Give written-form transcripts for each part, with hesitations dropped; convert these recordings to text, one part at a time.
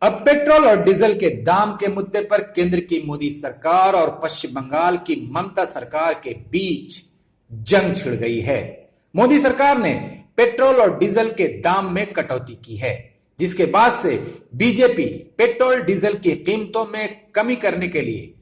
अब पेट्रोल और डीजल के दाम के मुद्दे पर केंद्र की मोदी सरकार और पश्चिम बंगाल की ममता सरकार के बीच जंग छिड़ गई है। मोदी सरकार ने पेट्रोल और डीजल के दाम में कटौती की है, जिसके बाद से बीजेपी पेट्रोल डीजल की कीमतों में कमी करने के लिए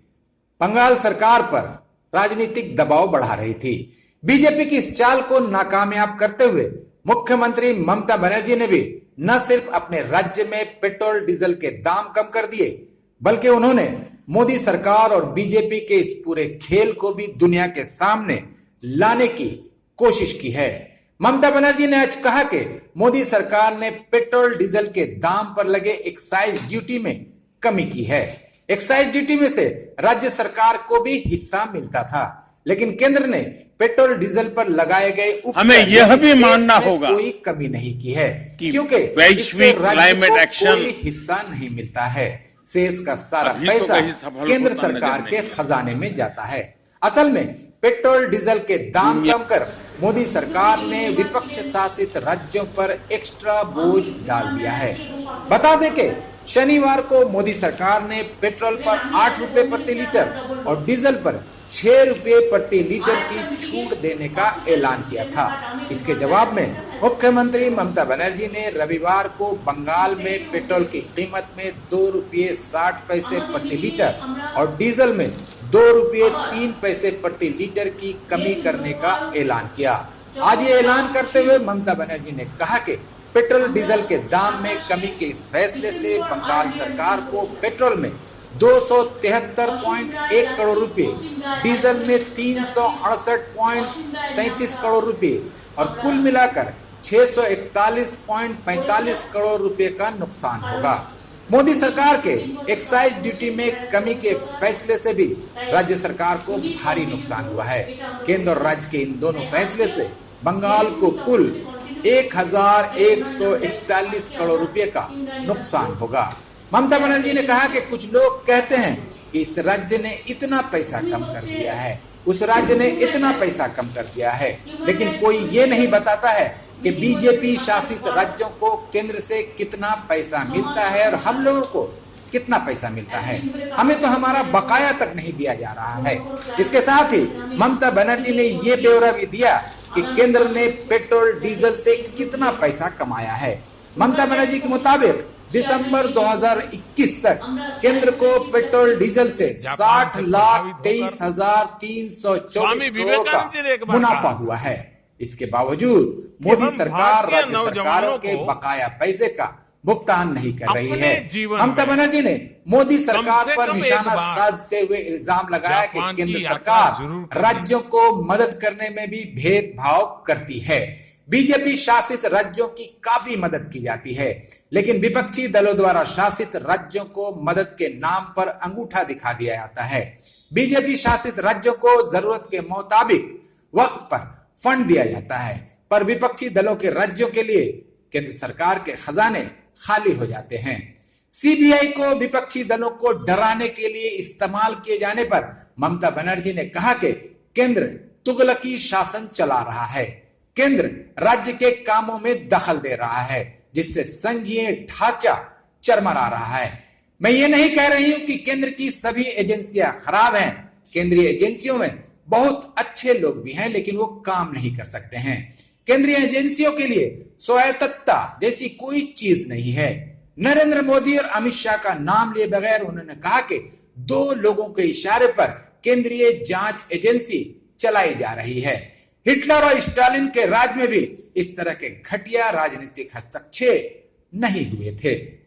बंगाल सरकार पर राजनीतिक दबाव बढ़ा रही थी। बीजेपी की इस चाल को नाकामयाब करते हुए मुख्यमंत्री ममता बनर्जी ने भी न सिर्फ अपने राज्य में पेट्रोल डीजल के दाम कम कर दिए, बल्कि उन्होंने मोदी सरकार और बीजेपी के इस पूरे खेल को भी दुनिया के सामने लाने की कोशिश की है। ममता बनर्जी ने आज कहा कि मोदी सरकार ने पेट्रोल डीजल के दाम पर लगे एक्साइज ड्यूटी में कमी की है। एक्साइज ड्यूटी में से राज्य सरकार को भी हिस्सा मिलता था, लेकिन केंद्र ने पेट्रोल डीजल पर लगाए गए हमें यह भी मानना होगा कोई कमी नहीं की है, क्योंकि वैश्विक क्लाइमेट एक्शन कोई हिस्सा नहीं मिलता है। शेष का सारा पैसा केंद्र सरकार के खजाने में जाता है। असल में पेट्रोल डीजल के दाम कम कर मोदी सरकार ने विपक्ष शासित राज्यों पर एक्स्ट्रा बोझ डाल दिया है। बता दें कि शनिवार को मोदी सरकार ने पेट्रोल पर 8 रुपए प्रति लीटर और डीजल पर 6 रुपए प्रति लीटर की छूट देने का ऐलान किया था। इसके जवाब में मुख्यमंत्री ममता बनर्जी ने रविवार को बंगाल में पेट्रोल की कीमत में 2 रुपये 60 पैसे प्रति लीटर और डीजल में 2 रुपये 3 पैसे प्रति लीटर की कमी करने का ऐलान किया। आज ये ऐलान करते हुए ममता बनर्जी ने कहा कि पेट्रोल डीजल के दाम में कमी के इस फैसले से बंगाल सरकार को पेट्रोल में 273.1 करोड़ रुपए, डीजल में 368.37 करोड़ रुपए और कुल मिलाकर 641.45 करोड़ रुपए का नुकसान होगा। मोदी सरकार के एक्साइज ड्यूटी में कमी के फैसले से भी राज्य सरकार को भारी नुकसान हुआ है। केंद्र और राज्य के इन दोनों फैसले से बंगाल को कुल 1141 करोड़ रुपए का नुकसान होगा। ममता बनर्जी ने कहा कि कुछ लोग कहते हैं कि इस राज्य ने इतना पैसा कम कर दिया है, उस राज्य ने इतना पैसा कम कर दिया है, लेकिन कोई ये नहीं बताता है कि बीजेपी शासित राज्यों को केंद्र से कितना पैसा मिलता है और हम लोगों को कितना पैसा मिलता है। हमें तो हमारा बकाया तक नहीं दिया जा रहा है। इसके साथ ही ममता बनर्जी ने ये ब्यौरा भी दिया कि केंद्र ने पेट्रोल डीजल से कितना पैसा कमाया है। ममता बनर्जी के मुताबिक दिसंबर 2021 तक केंद्र को पेट्रोल डीजल से 60,23,324 करोड़ का मुनाफा हुआ है। इसके बावजूद मोदी सरकार राज्य सरकारों के बकाया पैसे का भुगतान नहीं कर रही है। ममता बनर्जी ने मोदी सरकार पर निशाना साधते हुए इल्जाम लगाया कि केंद्र सरकार राज्यों को मदद करने में भी भेदभाव करती है। बीजेपी शासित राज्यों की काफी मदद की जाती है, लेकिन विपक्षी दलों द्वारा शासित राज्यों को मदद के नाम पर अंगूठा दिखा दिया जाता है। बीजेपी शासित राज्यों को जरूरत के मुताबिक वक्त पर फंड दिया जाता है, पर विपक्षी दलों के राज्यों के लिए केंद्र सरकार के खजाने खाली हो जाते हैं। सीबीआई को विपक्षी दलों को डराने के लिए इस्तेमाल किए जाने पर ममता बनर्जी ने कहा कि केंद्र तुगलकी शासन चला रहा है। केंद्र राज्य के कामों में दखल दे रहा है, जिससे संघीय ढांचा चरमरा रहा है। मैं ये नहीं कह रही हूं कि केंद्र की सभी एजेंसियां खराब हैं। केंद्रीय एजेंसियों में बहुत अच्छे लोग भी हैं, लेकिन वो काम नहीं कर सकते हैं। केंद्रीय एजेंसियों के लिए स्वायत्तता जैसी कोई चीज नहीं है। नरेंद्र मोदी और अमित शाह का नाम लिए बगैर उन्होंने कहा कि 2 लोगों के इशारे पर केंद्रीय जांच एजेंसी चलाई जा रही है। हिटलर और स्टालिन के राज में भी इस तरह के घटिया राजनीतिक हस्तक्षेप नहीं हुए थे।